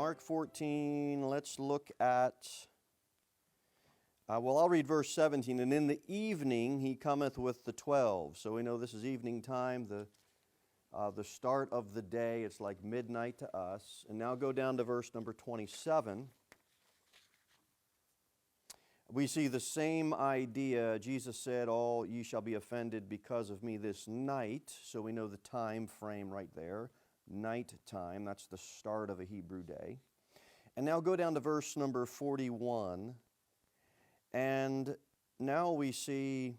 Mark 14, let's look at, I'll read verse 17. And in the evening he cometh with the 12. So we know this is evening time, the start of the day. It's like midnight to us. And now go down to verse number 27. We see the same idea. Jesus said, all ye shall be offended because of me this night. So we know the time frame right there. Night time, that's the start of a Hebrew day. And now go down to verse number 41. And now we see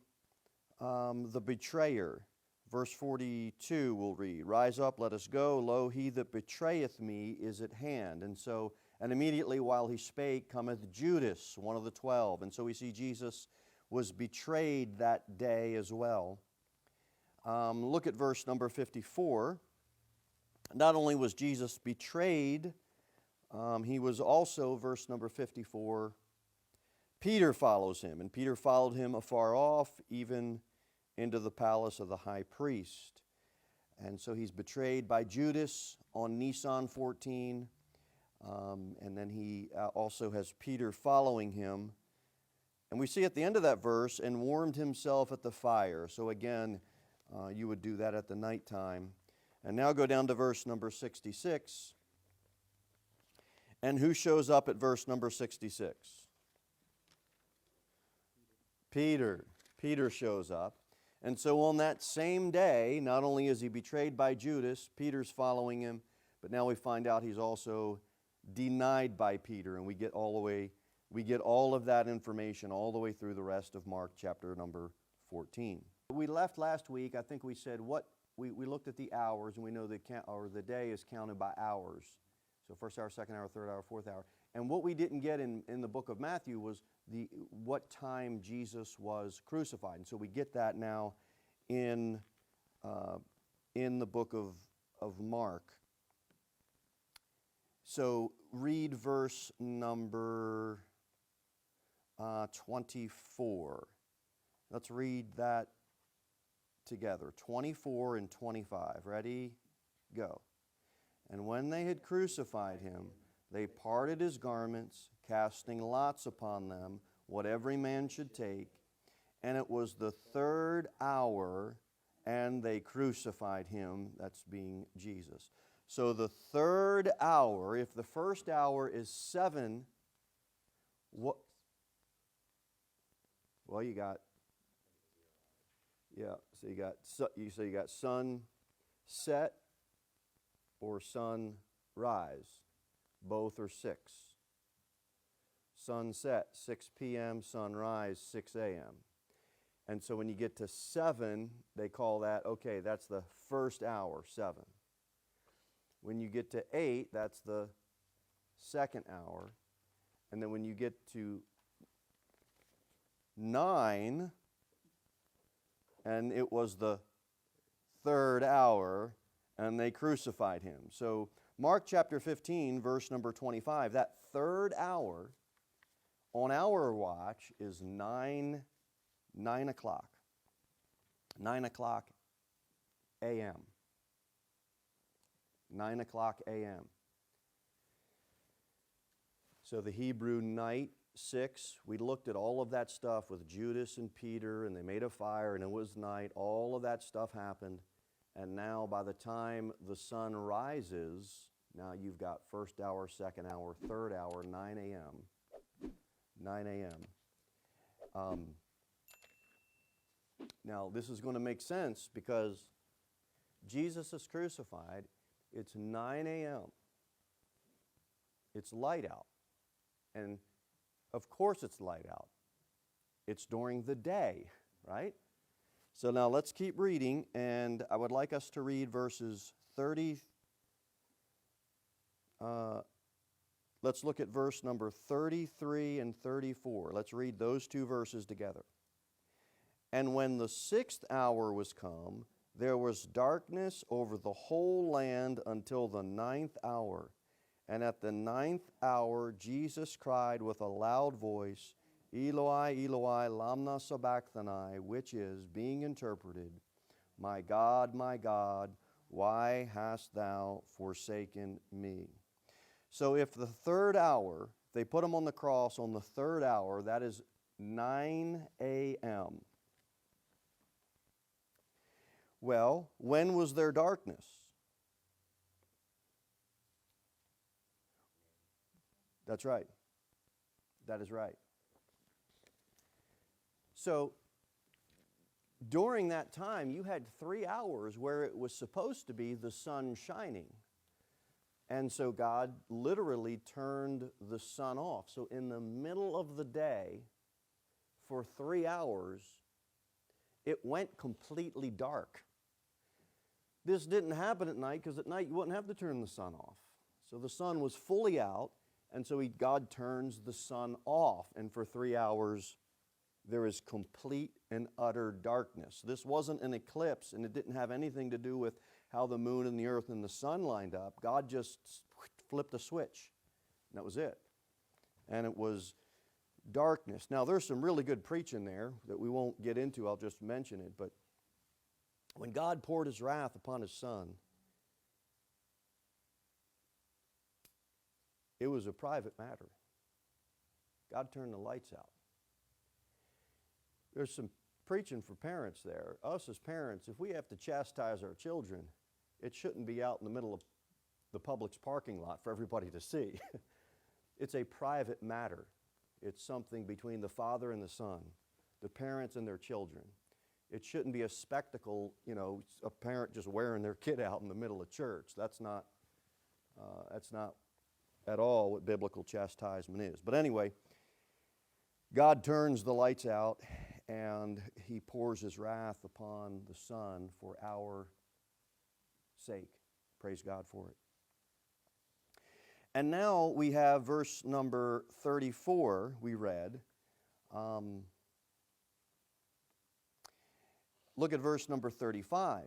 the betrayer. Verse 42 we'll read. Rise up, let us go. Lo, he that betrayeth me is at hand. And immediately while he spake cometh Judas, one of the 12. And so we see Jesus was betrayed that day as well. Look at verse number 54. Not only was Jesus betrayed, he was also, verse number 54, Peter follows him. And Peter followed him afar off, even into the palace of the high priest. And so he's betrayed by Judas on Nisan 14. And then he also has Peter following him. And we see at the end of that verse, and warmed himself at the fire. So again, you would do that at the nighttime. And now go down to verse number 66. And who shows up at verse number 66? Peter. Peter shows up. And so on that same day, not only is he betrayed by Judas, Peter's following him, but now we find out he's also denied by Peter. And we get all of that information all the way through the rest of Mark chapter number 14. We left last week, I think we said we looked at the hours, and we know the day is counted by hours. So first hour, second hour, third hour, fourth hour. And what we didn't get in the book of Matthew was what time Jesus was crucified. And so we get that now in the book of Mark. So read verse number 24. Let's read that together. 24 and 25. Ready? Go. And when they had crucified him, they parted his garments, casting lots upon them, what every man should take. And it was the third hour, and they crucified him, that's being Jesus. So the third hour, if the first hour is 7, well, you got you got sun set or sun rise. Both are 6. Sunset, 6 p.m., sunrise, 6 a.m. And so when you get to 7, they call that, okay, that's the first hour, 7. When you get to 8, that's the second hour. And then when you get to 9, and it was the third hour, and they crucified him. So Mark chapter 15, verse number 25, that third hour on our watch is 9 o'clock. 9 o'clock a.m. 9 o'clock a.m. So the Hebrew night, 6, we looked at all of that stuff with Judas and Peter, and they made a fire, and it was night. All of that stuff happened. And now by the time the sun rises, now you've got first hour, second hour, third hour, 9 a.m. 9 a.m. Now this is going to make sense because Jesus is crucified. It's 9 a.m. It's light out. And of course it's light out. It's during the day, right? So now let's keep reading, and I would like us to read verses 30. Let's look at verse number 33 and 34. Let's read those two verses together. And when the 6th hour was come, there was darkness over the whole land until the 9th hour. And at the 9th hour, Jesus cried with a loud voice, Eloi, Eloi, lama sabachthani, which is, being interpreted, my God, why hast thou forsaken me? So if the third hour, they put him on the cross on the third hour, that is 9 a.m. Well, when was there darkness? That's right. That is right. So, during that time, you had 3 hours where it was supposed to be the sun shining. And so God literally turned the sun off. So in the middle of the day, for 3 hours, it went completely dark. This didn't happen at night, because at night you wouldn't have to turn the sun off. So the sun was fully out, and so God turns the sun off. And for 3 hours, there is complete and utter darkness. This wasn't an eclipse, and it didn't have anything to do with how the moon and the earth and the sun lined up. God just flipped a switch, and that was it. And it was darkness. Now, there's some really good preaching there that we won't get into. I'll just mention it. But when God poured His wrath upon His Son, it was a private matter. God turned the lights out. There's some preaching for parents there. Us as parents, if we have to chastise our children, it shouldn't be out in the middle of the Publix parking lot for everybody to see. It's a private matter. It's something between the Father and the Son, the parents and their children. It shouldn't be a spectacle, a parent just wearing their kid out in the middle of church. That's not at all what biblical chastisement is. But anyway, God turns the lights out, and He pours His wrath upon the Son for our sake. Praise God for it. And now we have verse number 34 we read. Look at verse number 35.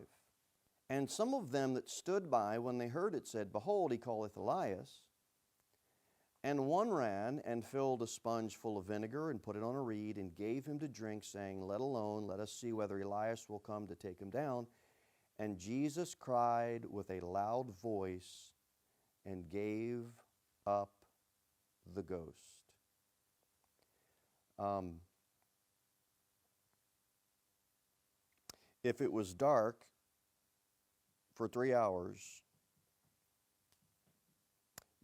And some of them that stood by, when they heard it, said, Behold, he calleth Elias. And one ran and filled a sponge full of vinegar and put it on a reed and gave him to drink, saying, Let alone, let us see whether Elias will come to take him down. And Jesus cried with a loud voice and gave up the ghost. If it was dark for 3 hours,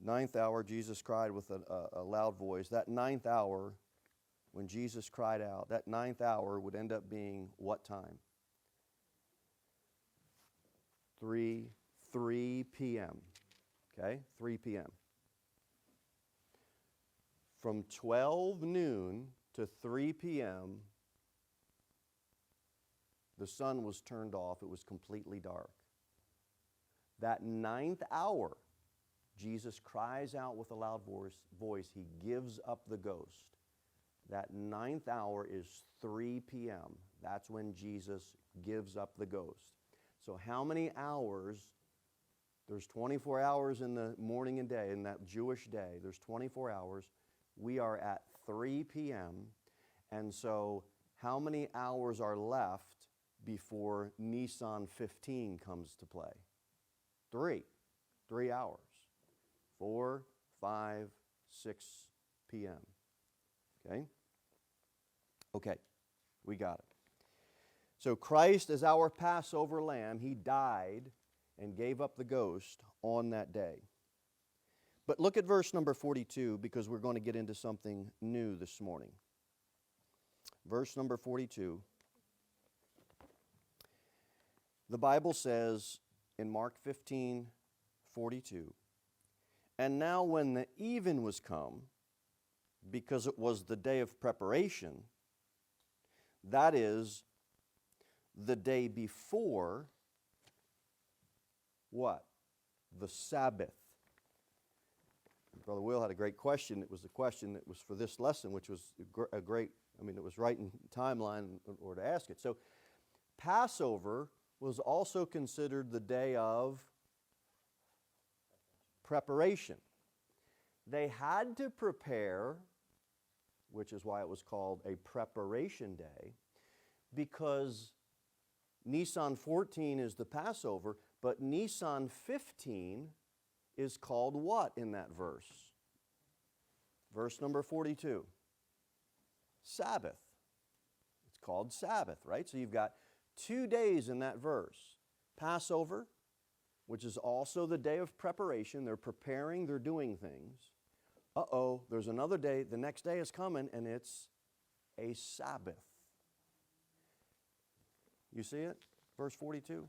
ninth hour, Jesus cried with a loud voice. That ninth hour, when Jesus cried out, that ninth hour would end up being what time? 3 p.m. Okay, 3 p.m. From 12 noon to 3 p.m., the sun was turned off. It was completely dark. That ninth hour, Jesus cries out with a loud voice. He gives up the ghost. That ninth hour is 3 p.m. That's when Jesus gives up the ghost. So how many hours? There's 24 hours in the morning and day, in that Jewish day. There's 24 hours. We are at 3 p.m. And so how many hours are left before Nisan 15 comes to play? 3 hours. 4, 5, 6 p.m. Okay, we got it. So Christ is our Passover lamb. He died and gave up the ghost on that day. But look at verse number 42, because we're going to get into something new this morning. Verse number 42. The Bible says in Mark 15:42, And now when the even was come, because it was the day of preparation, that is, the day before what? The Sabbath. Brother Will had a great question. It was the question that was for this lesson, which was a great, it was right in timeline in order to ask it. So Passover was also considered the day of preparation. They had to prepare, which is why it was called a preparation day, because Nisan 14 is the Passover, but Nisan 15 is called what in that verse? Verse number 42. Sabbath. It's called Sabbath, right? So you've got 2 days in that verse. Passover, which is also the day of preparation. They're preparing, they're doing things. There's another day. The next day is coming, and it's a Sabbath. You see it? Verse 42.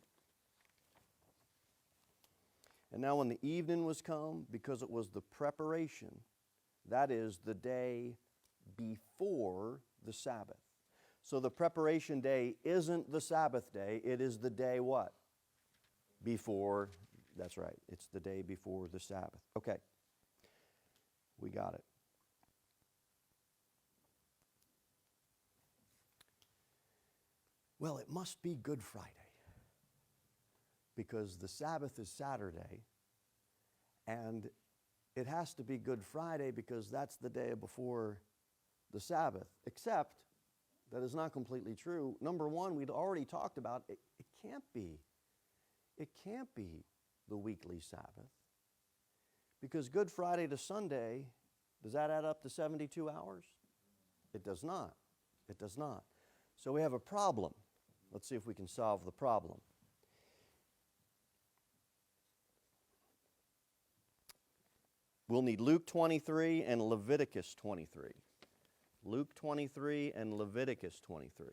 And now when the evening was come, because it was the preparation, that is the day before the Sabbath. So the preparation day isn't the Sabbath day. It is the day what? Before. That's right. It's the day before the Sabbath. Okay. We got it. Well, it must be Good Friday, because the Sabbath is Saturday, and it has to be Good Friday because that's the day before the Sabbath, except that is not completely true. Number one, we'd already talked about it can't be. It can't be the weekly Sabbath, because Good Friday to Sunday, does that add up to 72 hours? It does not. It does not. So we have a problem. Let's see if we can solve the problem. We'll need Luke 23 and Leviticus 23. Luke 23 and Leviticus 23.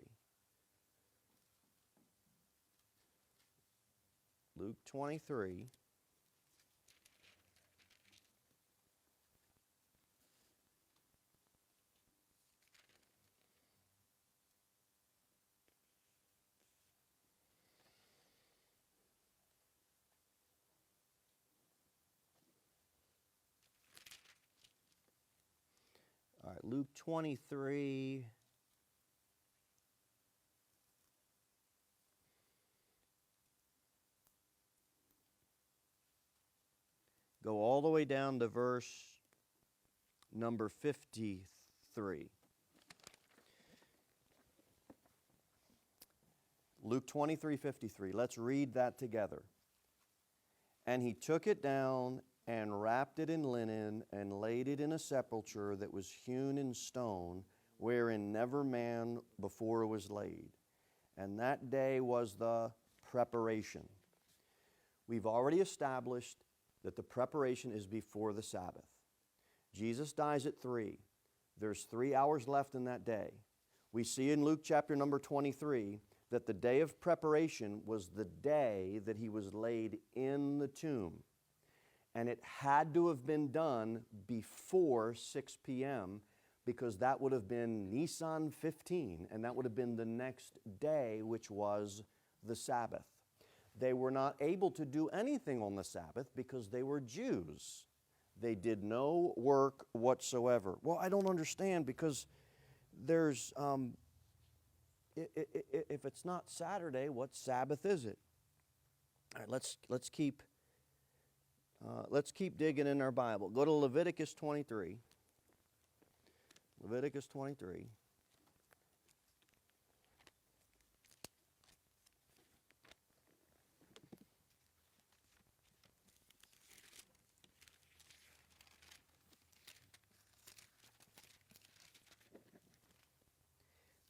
Luke 23. All right, Luke 23. Go all the way down to verse number 53. Luke 23:53. Let's read that together. And he took it down and wrapped it in linen and laid it in a sepulchre that was hewn in stone, wherein never man before was laid. And that day was the preparation. We've already established that the preparation is before the Sabbath. Jesus dies at 3. There's 3 hours left in that day. We see in Luke chapter number 23 that the day of preparation was the day that he was laid in the tomb. And it had to have been done before 6 p.m. because that would have been Nisan 15, and that would have been the next day, which was the Sabbath. They were not able to do anything on the Sabbath because they were Jews. They did no work whatsoever. Well, I don't understand, because there's, if it's not Saturday, what Sabbath is it? All right, let's keep digging in our Bible. Go to Leviticus 23. Leviticus 23.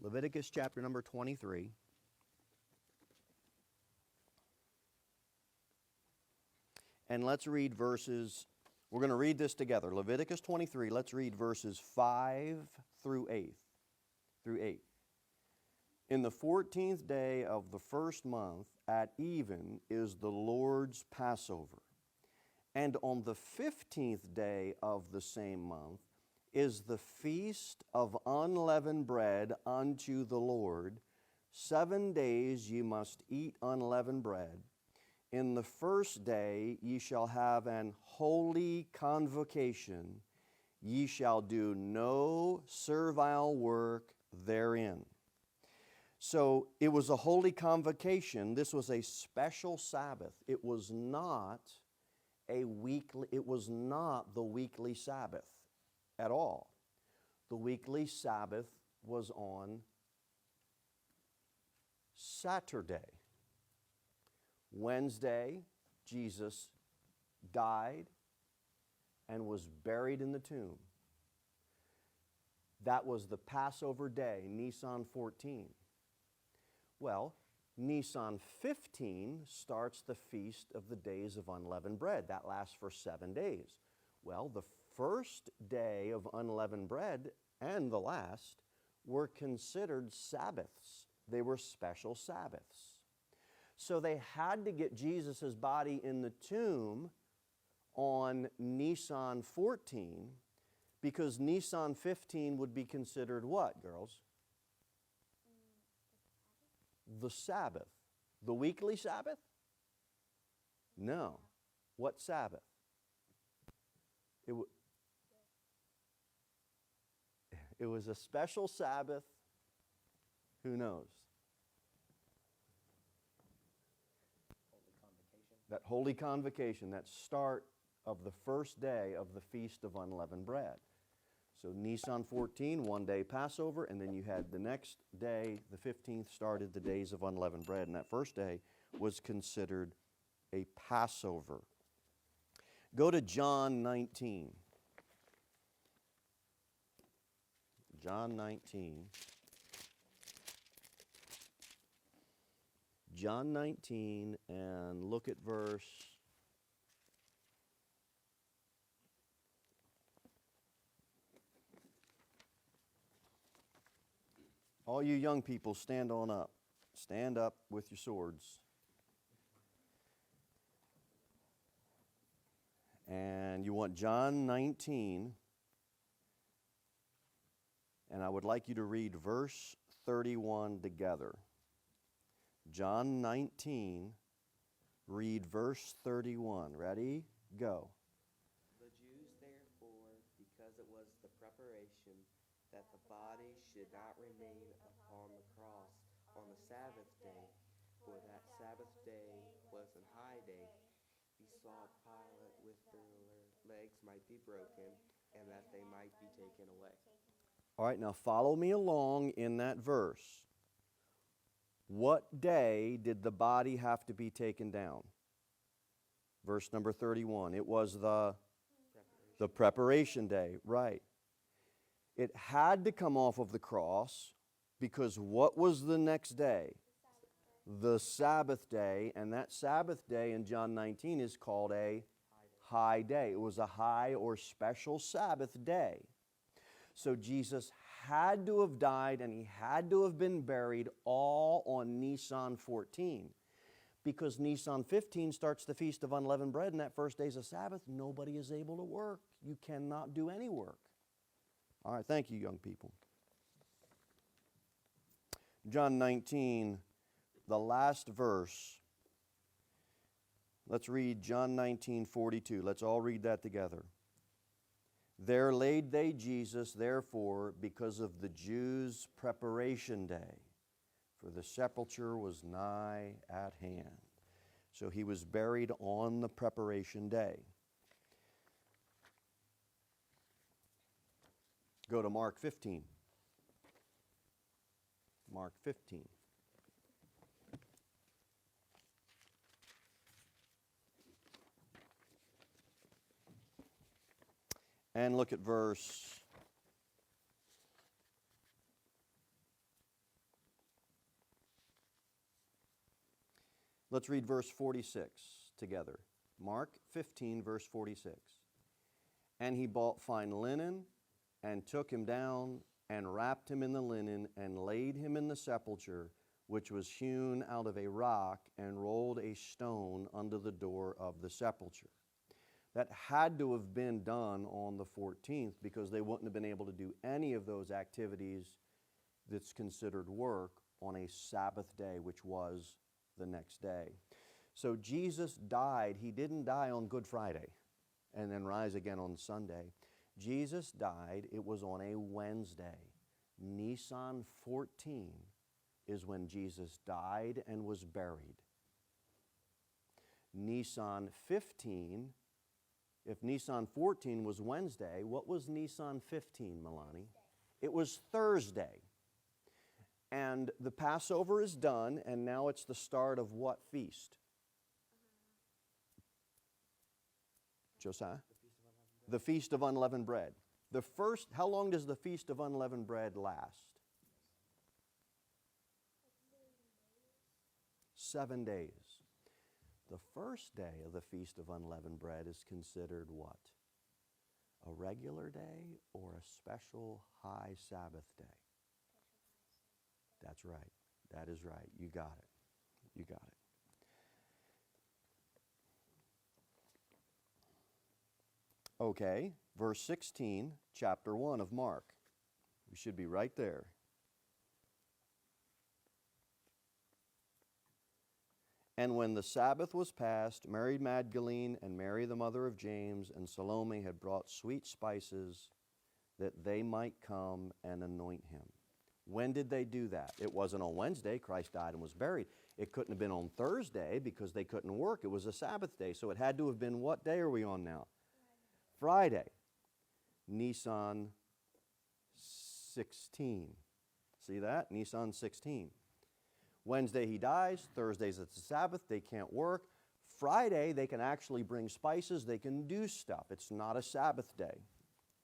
Leviticus chapter number 23. And let's read verses, we're going to read this together. Leviticus 23, let's read verses 5 through 8. In the 14th day of the first month at even is the Lord's Passover. And on the 15th day of the same month is the feast of unleavened bread unto the Lord. 7 days ye must eat unleavened bread. In the first day ye shall have an holy convocation. Ye shall do no servile work therein. So it was a holy convocation. This was a special Sabbath. It was not the weekly Sabbath at all. The weekly Sabbath was on Saturday. Wednesday, Jesus died, and was buried in the tomb. That was the Passover day, Nisan 14. Well, Nisan 15 starts the Feast of the Days of Unleavened Bread. That lasts for 7 days. Well, the first day of unleavened bread and the last were considered Sabbaths. They were special Sabbaths. So they had to get Jesus' body in the tomb on Nisan 14 because Nisan 15 would be considered what, girls? The Sabbath. The weekly Sabbath? No. What Sabbath? It was a special Sabbath. Who knows? That Holy Convocation, that start of the first day of the Feast of Unleavened Bread. So Nisan 14, 1 day Passover, and then you had the next day, the 15th, started the Days of Unleavened Bread, and that first day was considered a Passover. Go to John 19. John 19. John 19, and look at verse 8. All you young people, stand on up. Stand up with your swords. And you want John 19, and I would like you to read verse 31 together. John 19, read verse 31. Ready? Go. The Jews therefore, because it was the preparation that the body should not remain upon the cross on the Sabbath day, for that Sabbath day was an high day, besought Pilate with their legs might be broken, and that they might be taken away. All right, now follow me along in that verse. What day did the body have to be taken down? Verse number 31. It was the preparation day, right. It had to come off of the cross because what was the next day? The Sabbath day, and that Sabbath day in John 19 is called a high day. It was a high or special Sabbath day. So Jesus had to have died and he had to have been buried all on Nisan 14. Because Nisan 15 starts the Feast of Unleavened Bread, and that first day's a Sabbath. Nobody is able to work. You cannot do any work. All right, thank you, young people. John 19, the last verse. Let's read John 19:42. Let's all read that together. There laid they Jesus, therefore, because of the Jews' preparation day, for the sepulchre was nigh at hand. So he was buried on the preparation day. Go to Mark 15. Mark 15. And look at verse 46 together. Mark 15, verse 46. And he bought fine linen, and took him down, and wrapped him in the linen, and laid him in the sepulchre, which was hewn out of a rock, and rolled a stone under the door of the sepulchre. That had to have been done on the 14th because they wouldn't have been able to do any of those activities that's considered work on a Sabbath day, which was the next day. So Jesus died. He didn't die on Good Friday and then rise again on Sunday. Jesus died, it was on a Wednesday. Nisan 14 is when Jesus died and was buried. Nisan 15, if Nisan 14 was Wednesday, what was Nisan 15, Milani? It was Thursday. And the Passover is done, and now it's the start of what feast? Josiah? The Feast of Unleavened Bread. How long does the Feast of Unleavened Bread last? 7 days. The first day of the Feast of Unleavened Bread is considered what? A regular day or a special high Sabbath day? That's right. That is right. You got it. You got it. Okay, verse 16, chapter 1 of Mark. We should be right there. And when the Sabbath was past, Mary Magdalene and Mary the mother of James and Salome had brought sweet spices that they might come and anoint him. When did they do that? It wasn't on Wednesday. Christ died and was buried. It couldn't have been on Thursday because they couldn't work. It was a Sabbath day. So it had to have been, what day are we on now? Friday. Nisan 16. See that? Nisan 16. Wednesday he dies. Thursdays it's the Sabbath. They can't work. Friday they can actually bring spices. They can do stuff. It's not a Sabbath day.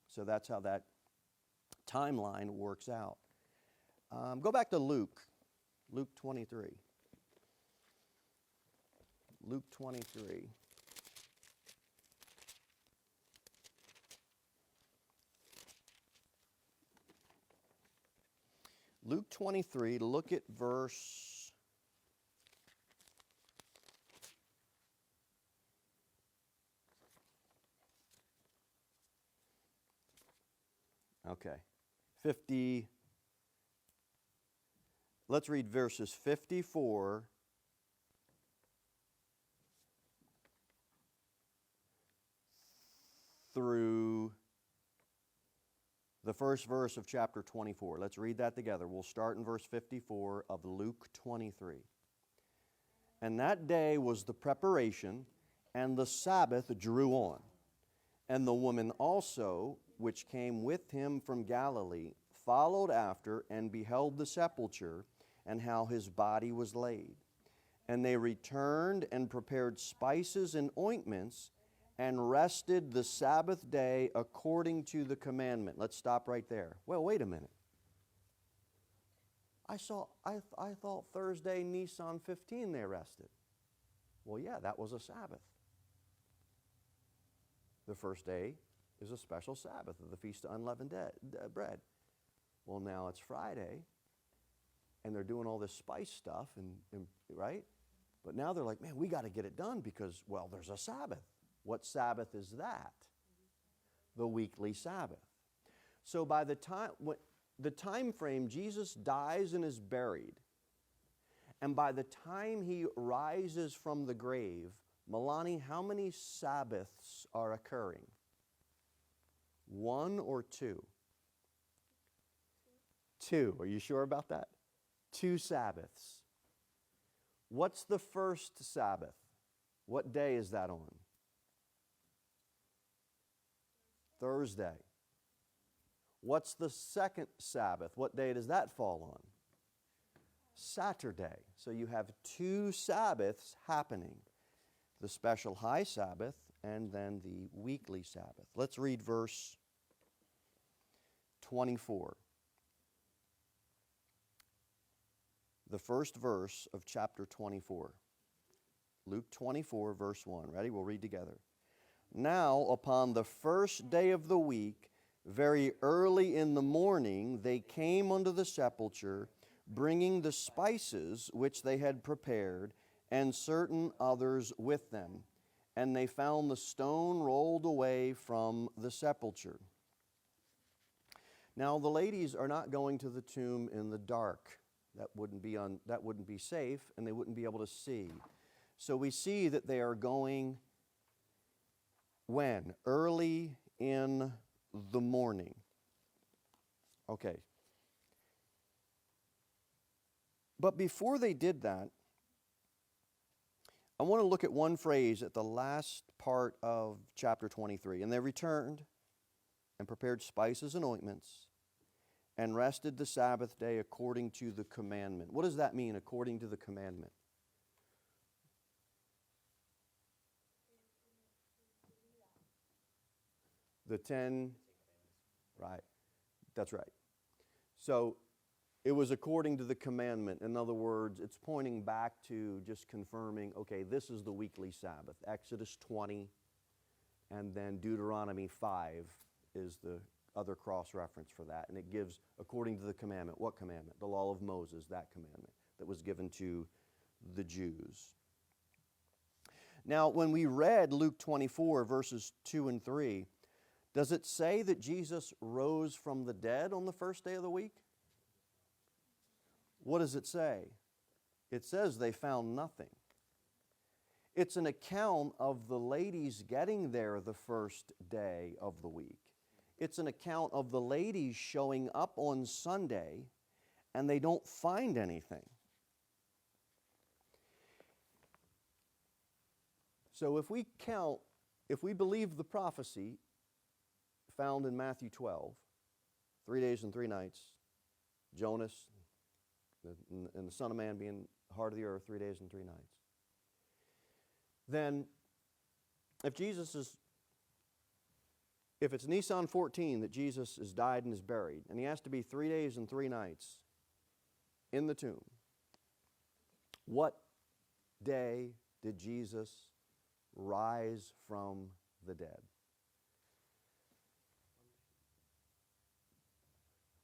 So that's how that timeline works out. Go back to Luke. Luke 23. Luke 23. Luke 23, look at verse 50. Let's read verses 54 through the first verse of chapter 24. Let's read that together. We'll start in verse 54 of Luke 23. And that day was the preparation, and the Sabbath drew on. And the woman also, which came with him from Galilee, followed after and beheld the sepulchre and how his body was laid. And they returned and prepared spices and ointments and rested the Sabbath day according to the commandment. Let's stop right there. Well, wait a minute. I thought Thursday, Nisan 15, they rested. Well, yeah, that was a Sabbath. The first day is a special Sabbath of the Feast of Unleavened Bread. Well, now it's Friday, and they're doing all this spice stuff, and right? But now they're like, man, we got to get it done because, well, there's a Sabbath. What Sabbath is that? The weekly Sabbath. So by the time frame, Jesus dies and is buried, and by the time he rises from the grave, Milani, how many Sabbaths are occurring? 1 or 2? 2. Are you sure about that? 2 Sabbaths. What's the first Sabbath? What day is that on? Thursday. What's the second Sabbath? What day does that fall on? Saturday. So you have 2 Sabbaths happening. The special high Sabbath and then the weekly Sabbath. Let's read verse 24. The first verse of chapter 24. Luke 24, verse 1. Ready? We'll read together. Now, upon the first day of the week, very early in the morning, they came unto the sepulchre, bringing the spices which they had prepared, and certain others with them. And they found the stone rolled away from the sepulchre. Now, the ladies are not going to the tomb in the dark. That wouldn't be safe, and they wouldn't be able to see. So we see that they are going when? Early in the morning. Okay. But before they did that, I want to look at one phrase at the last part of chapter 23. And they returned and prepared spices and ointments and rested the Sabbath day according to the commandment. What does that mean, according to the commandment? The 10, right. That's right. So it was according to the commandment. In other words, it's pointing back to just confirming, okay, this is the weekly Sabbath. Exodus 20 and then Deuteronomy 5 is the other cross-reference for that. And it gives, according to the commandment, what commandment? The law of Moses, that commandment that was given to the Jews. Now, when we read Luke 24, verses 2 and 3, does it say that Jesus rose from the dead on the first day of the week? What does it say? It says they found nothing. It's an account of the ladies getting there the first day of the week. It's an account of the ladies showing up on Sunday and they don't find anything. So if we believe the prophecy found in Matthew 12, 3 days and 3 nights, Jonas and the Son of Man being the heart of the earth 3 days and 3 nights, then if it's Nisan 14 that Jesus is died and is buried, and he has to be 3 days and 3 nights in the tomb, what day did Jesus rise from the dead?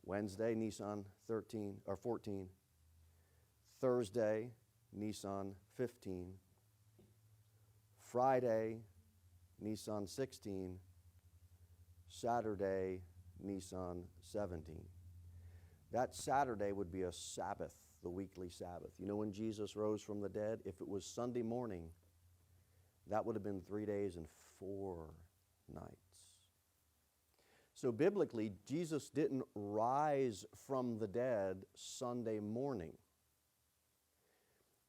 Wednesday, Nisan 13 or 14. Thursday, Nisan 15. Friday, Nisan 16. Saturday, Nisan 17. That Saturday would be a Sabbath, the weekly Sabbath. You know when Jesus rose from the dead? If it was Sunday morning, that would have been 3 days and 4 nights. So biblically, Jesus didn't rise from the dead Sunday morning.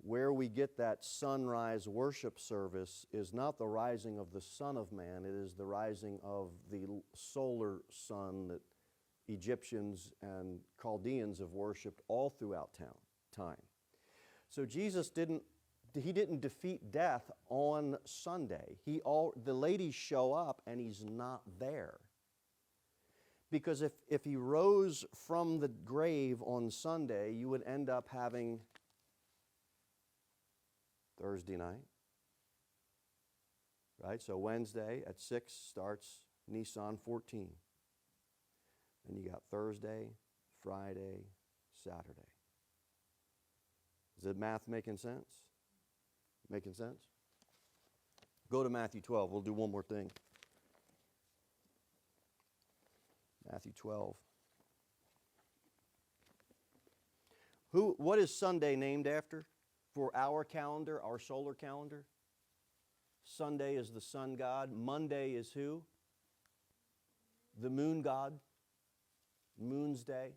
Where we get that sunrise worship service is not the rising of the Son of Man, it is the rising of the solar sun that Egyptians and Chaldeans have worshipped all throughout time. So Jesus didn't defeat death on Sunday. The ladies show up and he's not there. Because if he rose from the grave on Sunday, you would end up having Thursday night. Right? So Wednesday at 6 starts Nisan 14. Then you got Thursday, Friday, Saturday. Is the math making sense? Making sense? Go to Matthew 12. We'll do one more thing. Matthew 12. What is Sunday named after for our calendar, our solar calendar? Sunday is the sun god. Monday is who? The moon god. Moon's day.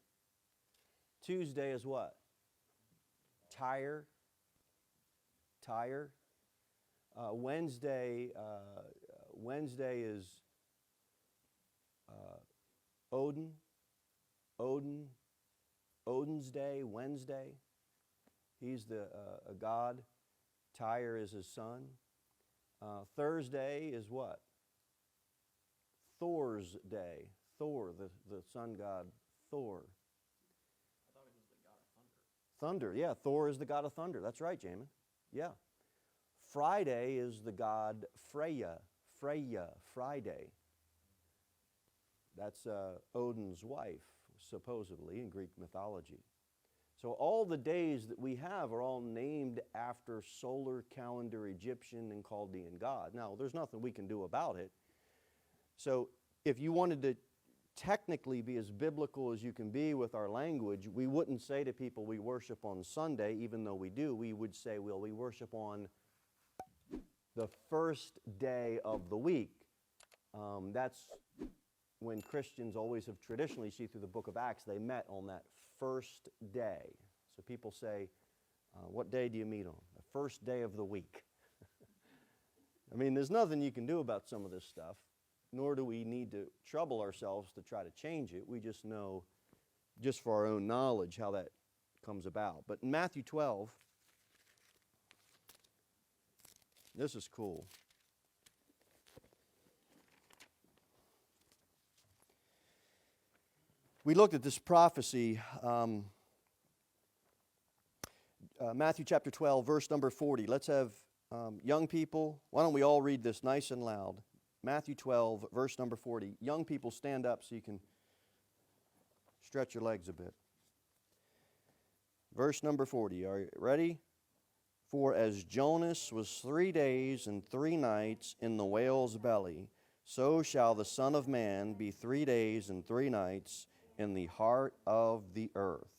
Tuesday is what? Tyre. Wednesday is Odin. Odin's day, Wednesday. He's a god. Tyre is his son. Thursday is what? Thor's day. Thor, the sun god, Thor. I thought he was the god of thunder. Thunder, yeah. Thor is the god of thunder. That's right, Jamin. Yeah. Friday is the god Freya. Friday. That's Odin's wife, supposedly, in Greek mythology. So all the days that we have are all named after solar calendar Egyptian and Chaldean god. Now, there's nothing we can do about it. So if you wanted to technically be as biblical as you can be with our language, we wouldn't say to people we worship on Sunday, even though we do. We would say, well, we worship on the first day of the week. That's when Christians always have traditionally, see through the book of Acts, they met on that first day. So people say, what day do you meet on? The first day of the week. I mean, there's nothing you can do about some of this stuff, nor do we need to trouble ourselves to try to change it. We just know, just for our own knowledge, how that comes about. But in Matthew 12, this is cool. We looked at this prophecy, Matthew chapter 12, verse number 40. Let's have young people, why don't we all read this nice and loud? Matthew 12, verse number 40. Young people, stand up so you can stretch your legs a bit. Verse number 40. Are you ready? For as Jonas was 3 days and 3 nights in the whale's belly, so shall the Son of Man be 3 days and 3 nights in the heart of the earth.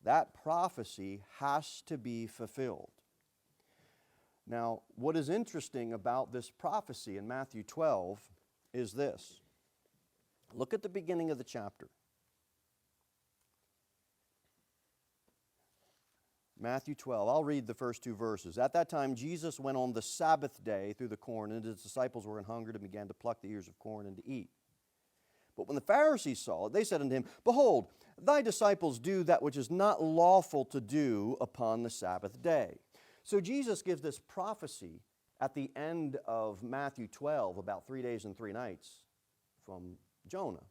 That prophecy has to be fulfilled. Now, what is interesting about this prophecy in Matthew 12 is this. Look at the beginning of the chapter. Matthew 12. I'll read the first 2 verses. At that time, Jesus went on the Sabbath day through the corn, and his disciples were an hungered and began to pluck the ears of corn and to eat. But when the Pharisees saw it, they said unto him, Behold, thy disciples do that which is not lawful to do upon the Sabbath day. So Jesus gives this prophecy at the end of Matthew 12 about 3 days and 3 nights from Jonah.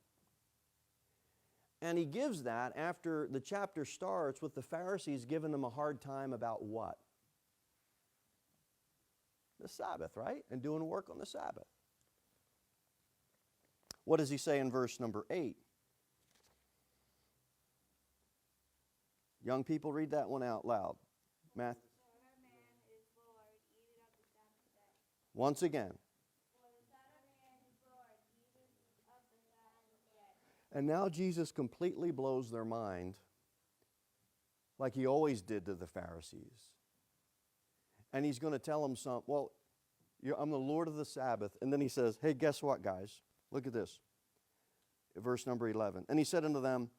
And he gives that after the chapter starts with the Pharisees giving them a hard time about what? The Sabbath, right? And doing work on the Sabbath. What does he say in verse number 8? Young people, read that one out loud. Matthew. Once again. And now Jesus completely blows their mind like he always did to the Pharisees. And he's going to tell them something. Well, I'm the Lord of the Sabbath. And then he says, hey, guess what, guys? Look at this. Verse number 11. And he said unto them,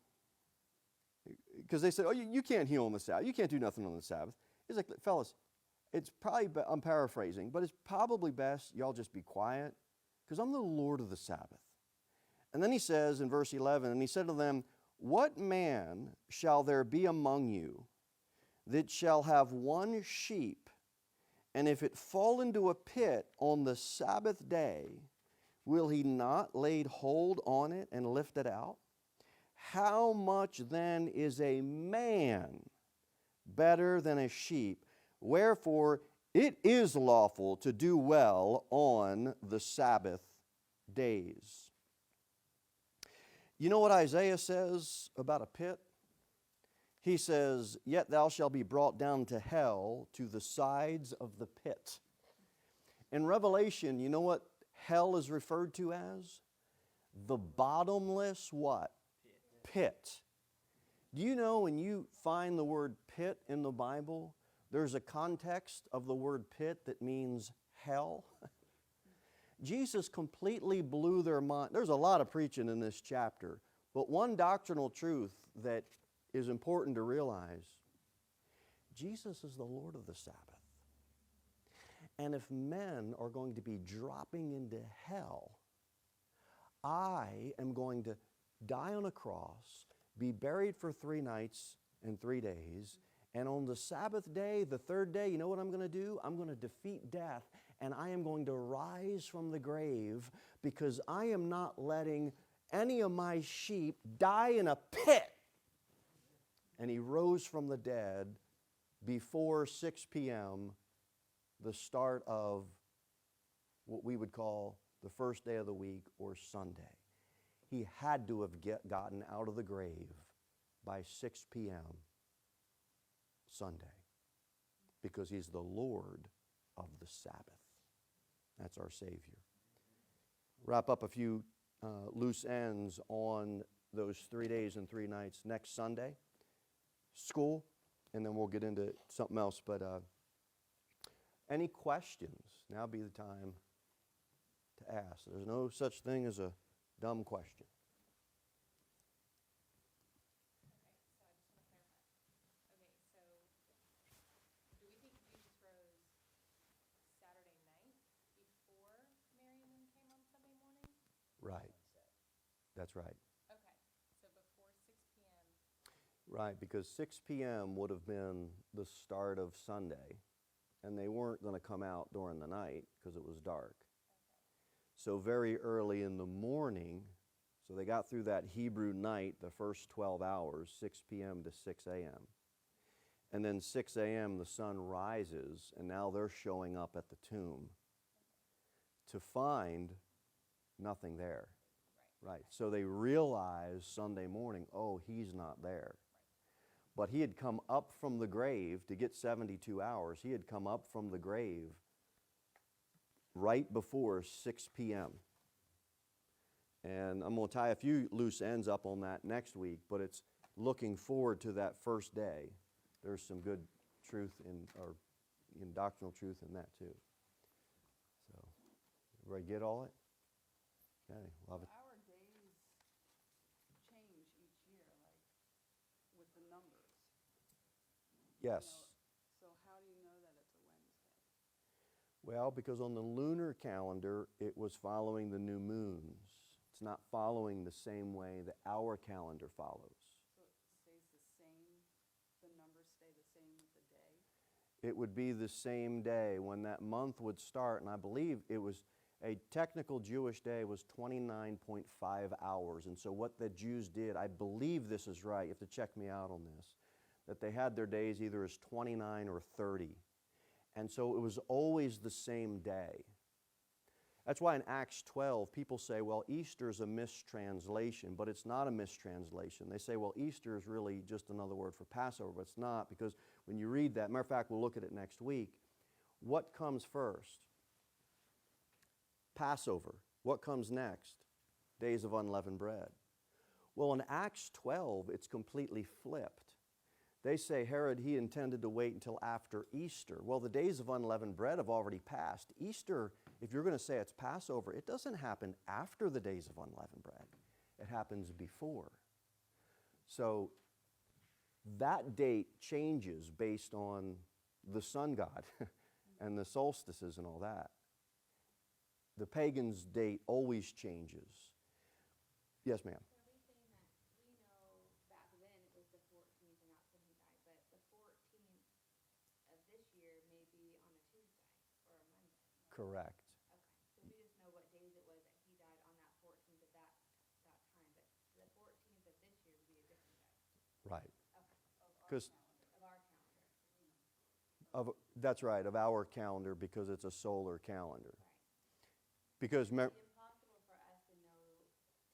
because they said, oh, you can't heal on the Sabbath. You can't do nothing on the Sabbath. He's like, fellas, it's probably, I'm paraphrasing, but it's probably best y'all just be quiet because I'm the Lord of the Sabbath. And then he says in verse 11, and he said to them, what man shall there be among you that shall have one sheep, and if it fall into a pit on the Sabbath day, will he not lay hold on it and lift it out? How much then is a man better than a sheep? Wherefore it is lawful to do well on the Sabbath days. You know what Isaiah says about a pit? He says, yet thou shalt be brought down to hell, to the sides of the pit. In Revelation, you know what hell is referred to as? The bottomless what? Pit. Do you know when you find the word pit in the Bible, there's a context of the word pit that means hell? Jesus completely blew their mind. There's a lot of preaching in this chapter, but one doctrinal truth that is important to realize, Jesus is the Lord of the Sabbath. And if men are going to be dropping into hell, I am going to die on a cross, be buried for 3 nights and 3 days, and on the Sabbath day, the 3rd day, you know what I'm going to do? I'm going to defeat death, and I am going to rise from the grave because I am not letting any of my sheep die in a pit. And he rose from the dead before 6 p.m., the start of what we would call the first day of the week or Sunday. He had to have gotten out of the grave by 6 p.m. Sunday because he's the Lord of the Sabbath. That's our Savior. Wrap up a few loose ends on those 3 days and 3 nights next Sunday. School, and then we'll get into something else. But any questions? Now be the time to ask. There's no such thing as a dumb question. Right. That's right. Okay. So before 6 p.m. Right, because 6 p.m. would have been the start of Sunday, and they weren't going to come out during the night because it was dark. Okay. So very early in the morning, So they got through that Hebrew night, the first 12 hours, 6 p.m. to 6 a.m. And then 6 a.m. the sun rises, and now they're showing up at the tomb to find nothing there. Right. So they realize Sunday morning, oh, he's not there. But he had come up from the grave to get 72 hours. He had come up from the grave right before 6 p.m. And I'm going to tie a few loose ends up on that next week, but it's looking forward to that first day. There's some good truth in doctrinal truth in that too. So, everybody get all it? Okay, love it. Our days change each year, like with the numbers. Yes. So how do you know that it's a Wednesday? Well, because on the lunar calendar, it was following the new moons. It's not following the same way that our calendar follows. So it stays the same, the numbers stay the same with the day? It would be the same day when that month would start, and I believe it was a technical Jewish day was 29.5 hours. And so what the Jews did, I believe this is right, you have to check me out on this, that they had their days either as 29 or 30. And so it was always the same day. That's why in Acts 12, people say, well, Easter is a mistranslation, but it's not a mistranslation. They say, well, Easter is really just another word for Passover, but it's not, because when you read that, matter of fact, we'll look at it next week, what comes first? Passover. What comes next? Days of unleavened bread. Well, in Acts 12, it's completely flipped. They say Herod, he intended to wait until after Easter. Well, the days of unleavened bread have already passed. Easter, if you're going to say it's Passover, it doesn't happen after the days of unleavened bread. It happens before. So that date changes based on the sun god and the solstices and all that. The pagan's date always changes. Yes, ma'am. So are we saying that we know back then it was the 14th and that's when he died, but the 14th of this year may be on a Tuesday or a Monday? Correct. Okay, so we just know what days it was that he died on that 14th of that time, but the 14th of this year would be a different day. Right. Okay, Because of our calendar. that's right, of our calendar, because it's a solar calendar. Right. Because It'd be impossible for us to know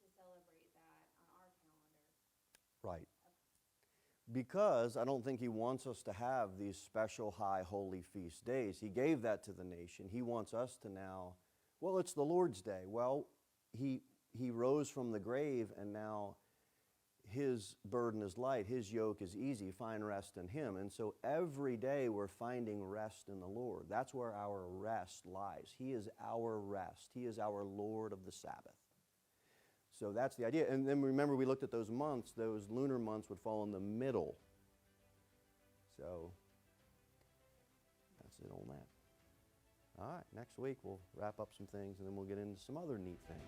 to celebrate that on our calendar. right. Because I don't think he wants us to have these special high holy feast days. He gave that to the nation. He wants us to now, well, it's the Lord's Day. Well, he rose from the grave, and now his burden is light, his yoke is easy, find rest in him. And so every day we're finding rest in the Lord. That's where our rest lies. He is our rest. He is our Lord of the Sabbath. So that's the idea. And then remember, we looked at those months. Those lunar months would fall in the middle. So that's it on that. All right, next week we'll wrap up some things, and then we'll get into some other neat things.